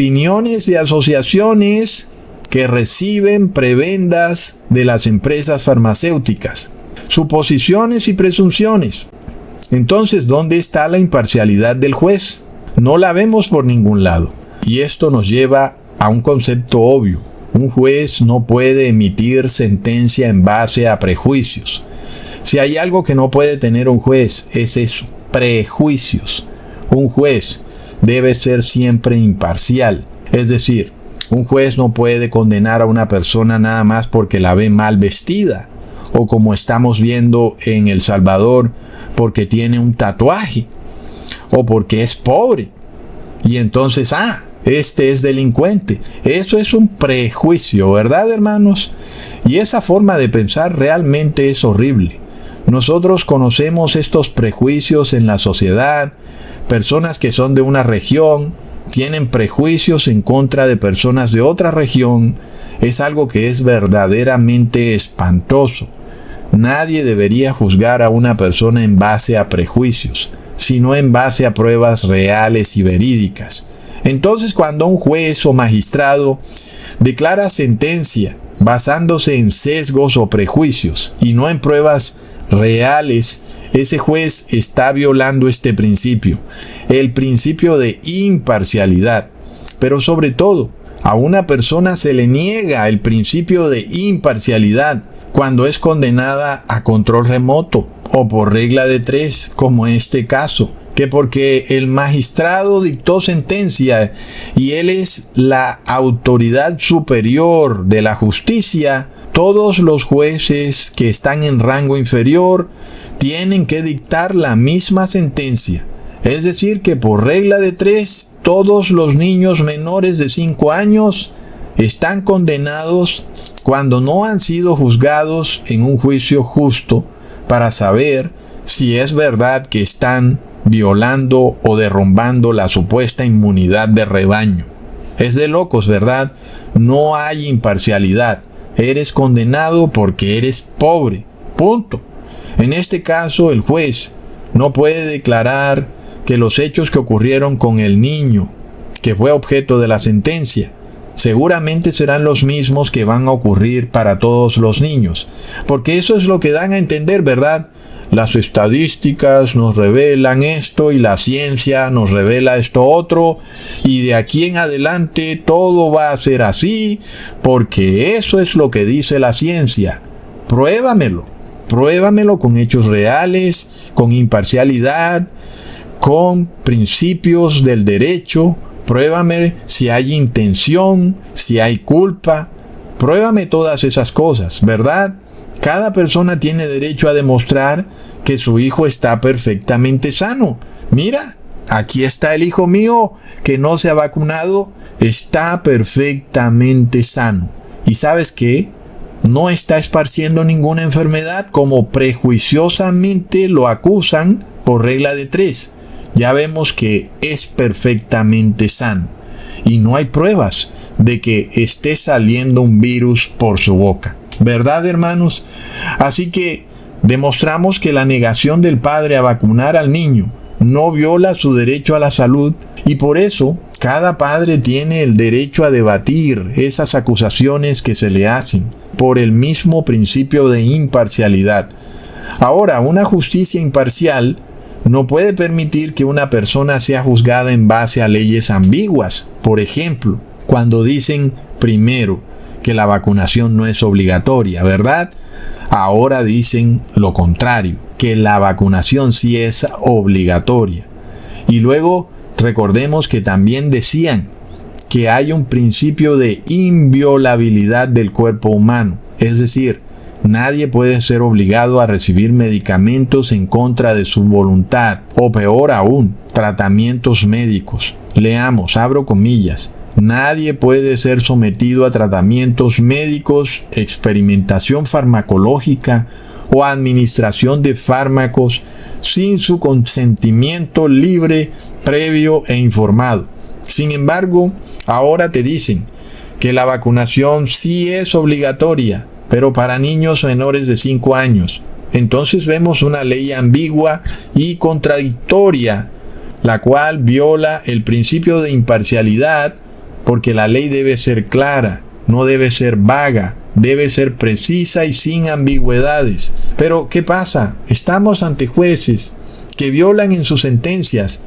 Opiniones de asociaciones que reciben prebendas de las empresas farmacéuticas. Suposiciones y presunciones. Entonces, ¿dónde está la imparcialidad del juez? No la vemos por ningún lado. Y esto nos lleva a un concepto obvio. Un juez no puede emitir sentencia en base a prejuicios. Si hay algo que no puede tener un juez, es eso, prejuicios. Un juez debe ser siempre imparcial. Es decir, un juez no puede condenar a una persona nada más porque la ve mal vestida, o como estamos viendo en El Salvador, porque tiene un tatuaje, o porque es pobre. Y entonces, este es delincuente. Eso es un prejuicio, ¿verdad, hermanos? Y esa forma de pensar realmente es horrible. Nosotros conocemos estos prejuicios en la sociedad. Personas que son de una región tienen prejuicios en contra de personas de otra región. Es algo que es verdaderamente espantoso. Nadie debería juzgar a una persona en base a prejuicios, sino en base a pruebas reales y verídicas. Entonces, cuando un juez o magistrado declara sentencia basándose en sesgos o prejuicios y no en pruebas reales, ese juez está violando este principio, el principio de imparcialidad. Pero sobre todo, a una persona se le niega el principio de imparcialidad cuando es condenada a control remoto o por regla de 3, como en este caso, que porque el magistrado dictó sentencia y él es la autoridad superior de la justicia, todos los jueces que están en rango inferior tienen que dictar la misma sentencia. Es decir, que por regla de 3, todos los niños menores de 5 años están condenados cuando no han sido juzgados en un juicio justo para saber si es verdad que están violando o derrumbando la supuesta inmunidad de rebaño. Es de locos, ¿verdad? No hay imparcialidad. Eres condenado porque eres pobre. Punto. En este caso, el juez no puede declarar que los hechos que ocurrieron con el niño, que fue objeto de la sentencia, seguramente serán los mismos que van a ocurrir para todos los niños. Porque eso es lo que dan a entender, ¿verdad? Las estadísticas nos revelan esto y la ciencia nos revela esto otro, y de aquí en adelante todo va a ser así, porque eso es lo que dice la ciencia. Pruébamelo con hechos reales, con imparcialidad, con principios del derecho. Pruébame si hay intención, si hay culpa. Pruébame todas esas cosas, ¿verdad? Cada persona tiene derecho a demostrar que su hijo está perfectamente sano. Mira, aquí está el hijo mío que no se ha vacunado, está perfectamente sano. ¿Y sabes qué? No está esparciendo ninguna enfermedad como prejuiciosamente lo acusan por regla de 3. Ya vemos que es perfectamente sano y no hay pruebas de que esté saliendo un virus por su boca. ¿Verdad, hermanos? Así que demostramos que la negación del padre a vacunar al niño no viola su derecho a la salud, y por eso cada padre tiene el derecho a debatir esas acusaciones que se le hacen por el mismo principio de imparcialidad. Ahora, una justicia imparcial no puede permitir que una persona sea juzgada en base a leyes ambiguas. Por ejemplo, cuando dicen primero que la vacunación no es obligatoria, ¿verdad? Ahora dicen lo contrario, que la vacunación sí es obligatoria. Y luego recordemos que también decían que hay un principio de inviolabilidad del cuerpo humano. Es decir, nadie puede ser obligado a recibir medicamentos en contra de su voluntad, o peor aún, tratamientos médicos. Leamos, abro comillas. Nadie puede ser sometido a tratamientos médicos, experimentación farmacológica o administración de fármacos sin su consentimiento libre, previo e informado. Sin embargo, ahora te dicen que la vacunación sí es obligatoria, pero para niños menores de 5 años. Entonces vemos una ley ambigua y contradictoria, la cual viola el principio de imparcialidad porque la ley debe ser clara, no debe ser vaga, debe ser precisa y sin ambigüedades. Pero ¿qué pasa? Estamos ante jueces que violan en sus sentencias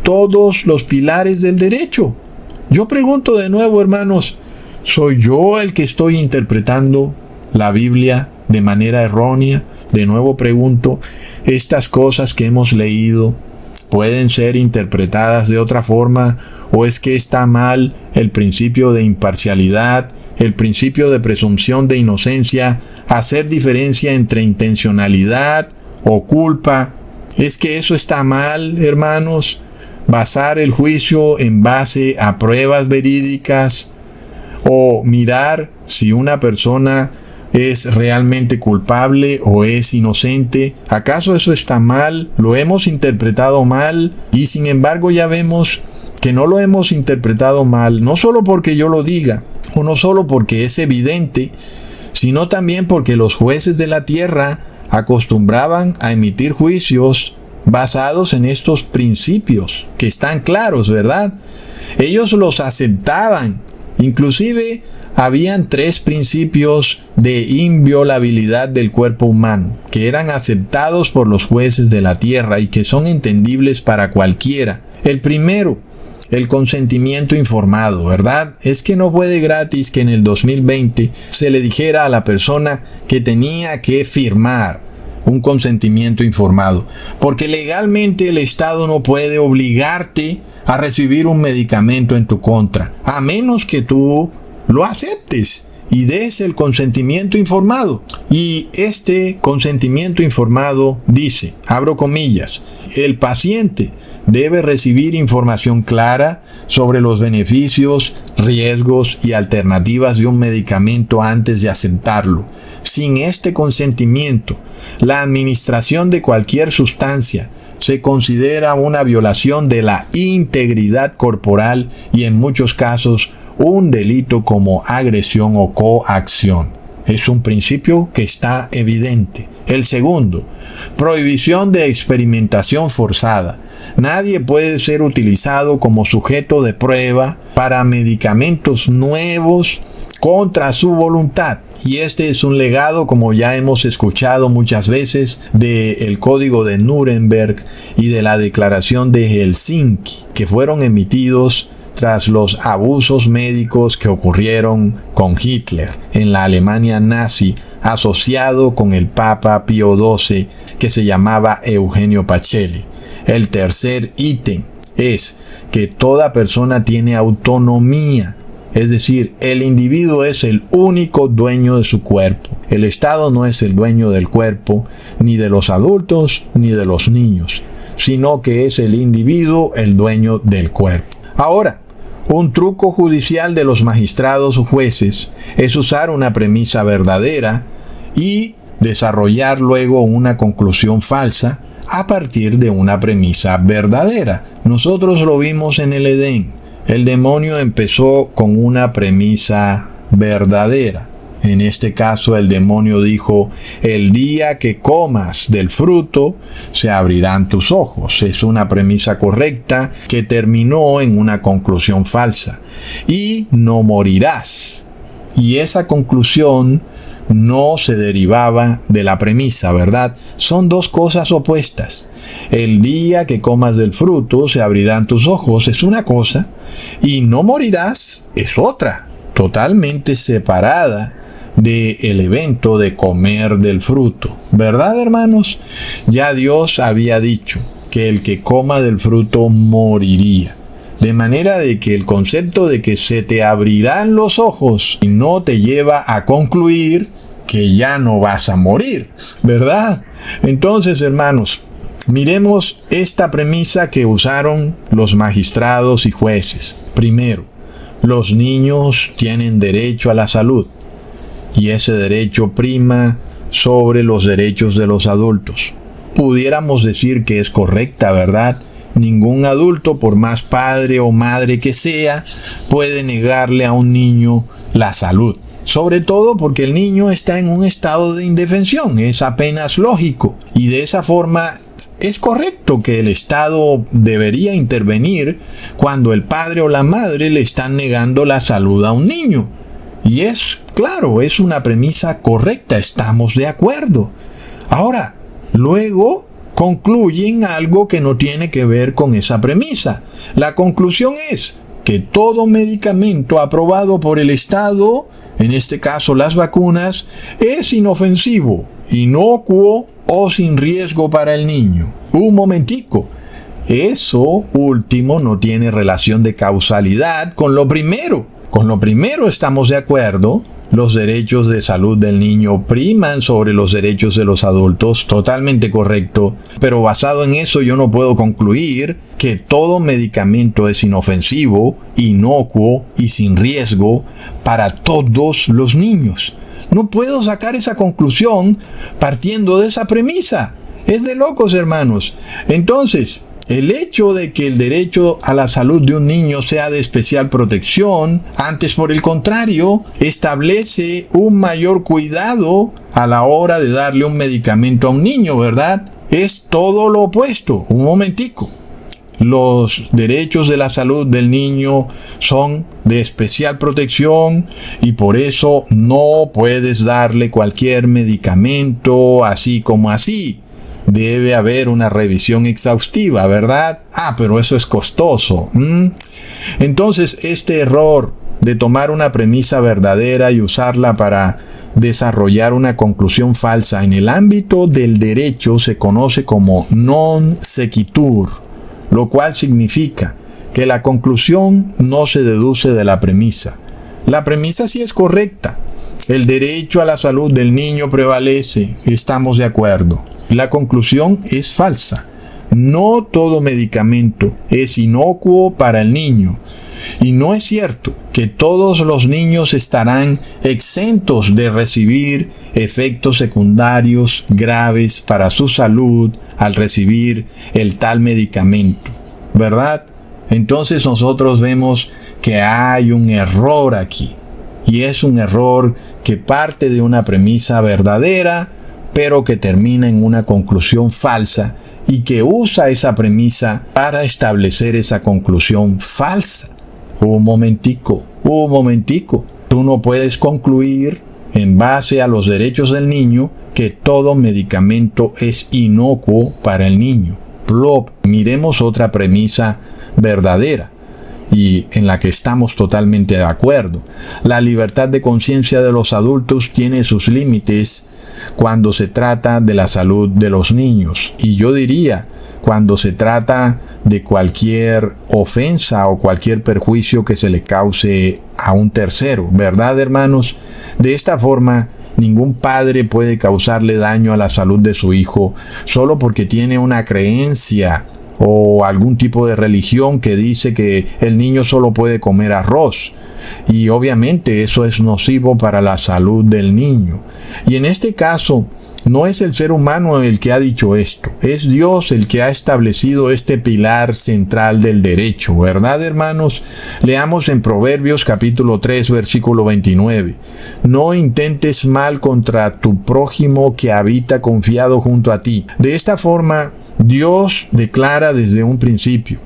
todos los pilares del derecho. Yo pregunto de nuevo, hermanos, ¿soy yo el que estoy interpretando la Biblia de manera errónea? De nuevo pregunto, ¿estas cosas que hemos leído pueden ser interpretadas de otra forma? ¿O es que está mal el principio de imparcialidad, el principio de presunción de inocencia, hacer diferencia entre intencionalidad o culpa? ¿Es que eso está mal, hermanos? Basar el juicio en base a pruebas verídicas o mirar si una persona es realmente culpable o es inocente. ¿Acaso eso está mal? ¿Lo hemos interpretado mal? Y sin embargo ya vemos que no lo hemos interpretado mal, no solo porque yo lo diga, o no solo porque es evidente, sino también porque los jueces de la tierra acostumbraban a emitir juicios basados en estos principios, que están claros, ¿verdad? Ellos los aceptaban. Inclusive habían 3 principios de inviolabilidad del cuerpo humano, que eran aceptados por los jueces de la tierra y que son entendibles para cualquiera. El primero, el consentimiento informado, ¿verdad? Es que no fue de gratis que en el 2020 se le dijera a la persona que tenía que firmar un consentimiento informado, porque legalmente el Estado no puede obligarte a recibir un medicamento en tu contra, a menos que tú lo aceptes y des el consentimiento informado. Y este consentimiento informado dice, abro comillas, el paciente debe recibir información clara sobre los beneficios, riesgos y alternativas de un medicamento antes de aceptarlo. Sin este consentimiento, la administración de cualquier sustancia se considera una violación de la integridad corporal y en muchos casos un delito como agresión o coacción. Es un principio que está evidente. El segundo, prohibición de experimentación forzada. Nadie puede ser utilizado como sujeto de prueba para medicamentos nuevos contra su voluntad. Y este es un legado, como ya hemos escuchado muchas veces, del Código de Nuremberg y de la Declaración de Helsinki, que fueron emitidos tras los abusos médicos que ocurrieron con Hitler en la Alemania nazi, asociado con el Papa Pío XII, que se llamaba Eugenio Pacelli. El tercer ítem es que toda persona tiene autonomía, es decir, el individuo es el único dueño de su cuerpo. El Estado no es el dueño del cuerpo, ni de los adultos, ni de los niños, sino que es el individuo el dueño del cuerpo. Ahora, un truco judicial de los magistrados o jueces es usar una premisa verdadera y desarrollar luego una conclusión falsa a partir de una premisa verdadera. Nosotros lo vimos en el Edén. El demonio empezó con una premisa verdadera. En este caso, el demonio dijo, el día que comas del fruto, se abrirán tus ojos. Es una premisa correcta que terminó en una conclusión falsa. Y no morirás. Y esa conclusión no se derivaba de la premisa, ¿verdad? Son dos cosas opuestas. El día que comas del fruto, se abrirán tus ojos, es una cosa, y no morirás es otra, totalmente separada del evento de comer del fruto. ¿Verdad, hermanos? Ya Dios había dicho que el que coma del fruto moriría. De manera de que el concepto de que se te abrirán los ojos no te lleva a concluir que ya no vas a morir, ¿verdad? Entonces, hermanos, miremos esta premisa que usaron los magistrados y jueces. Primero, los niños tienen derecho a la salud y ese derecho prima sobre los derechos de los adultos. Pudiéramos decir que es correcta, ¿verdad? Ningún adulto, por más padre o madre que sea, puede negarle a un niño la salud. Sobre todo porque el niño está en un estado de indefensión, es apenas lógico. Y de esa forma es correcto que el Estado debería intervenir cuando el padre o la madre le están negando la salud a un niño. Y es claro, es una premisa correcta, estamos de acuerdo. Ahora, luego concluyen algo que no tiene que ver con esa premisa. La conclusión es que todo medicamento aprobado por el Estado, en este caso las vacunas, es inofensivo, inocuo o sin riesgo para el niño. Un momentico. Eso último no tiene relación de causalidad con lo primero. Con lo primero estamos de acuerdo. Los derechos de salud del niño priman sobre los derechos de los adultos, totalmente correcto. Pero basado en eso yo no puedo concluir que todo medicamento es inofensivo, inocuo y sin riesgo para todos los niños. No puedo sacar esa conclusión partiendo de esa premisa. Es de locos, hermanos. Entonces, el hecho de que el derecho a la salud de un niño sea de especial protección, antes por el contrario, establece un mayor cuidado a la hora de darle un medicamento a un niño, ¿verdad? Es todo lo opuesto. Un momentico. Los derechos de la salud del niño son de especial protección y por eso no puedes darle cualquier medicamento así como así. Debe haber una revisión exhaustiva, ¿verdad? Pero eso es costoso. Entonces, este error de tomar una premisa verdadera y usarla para desarrollar una conclusión falsa en el ámbito del derecho se conoce como non sequitur, lo cual significa que la conclusión no se deduce de la premisa. La premisa sí es correcta. El derecho a la salud del niño prevalece, estamos de acuerdo. La conclusión es falsa. No todo medicamento es inocuo para el niño. Y no es cierto que todos los niños estarán exentos de recibir efectos secundarios graves para su salud al recibir el tal medicamento, ¿verdad? Entonces nosotros vemos que hay un error aquí. Y es un error que parte de una premisa verdadera, pero que termina en una conclusión falsa y que usa esa premisa para establecer esa conclusión falsa. Un momentico. Tú no puedes concluir en base a los derechos del niño que todo medicamento es inocuo para el niño. Plop. Miremos otra premisa verdadera y en la que estamos totalmente de acuerdo. La libertad de conciencia de los adultos tiene sus límites cuando se trata de la salud de los niños. Y yo diría, cuando se trata de cualquier ofensa o cualquier perjuicio que se le cause a un tercero, ¿verdad, hermanos? De esta forma, ningún padre puede causarle daño a la salud de su hijo solo porque tiene una creencia o algún tipo de religión que dice que el niño solo puede comer arroz. Y obviamente eso es nocivo para la salud del niño. Y en este caso, no es el ser humano el que ha dicho esto, es Dios el que ha establecido este pilar central del derecho, ¿verdad, hermanos? Leamos en Proverbios capítulo 3, versículo 29. No intentes mal contra tu prójimo que habita confiado junto a ti. De esta forma, Dios declara desde un principio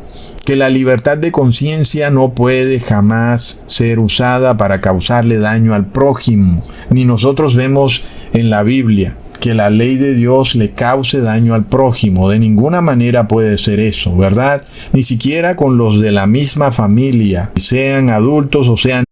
que la libertad de conciencia no puede jamás ser usada para causarle daño al prójimo. Ni nosotros vemos en la Biblia que la ley de Dios le cause daño al prójimo. De ninguna manera puede ser eso, ¿verdad? Ni siquiera con los de la misma familia, sean adultos o sean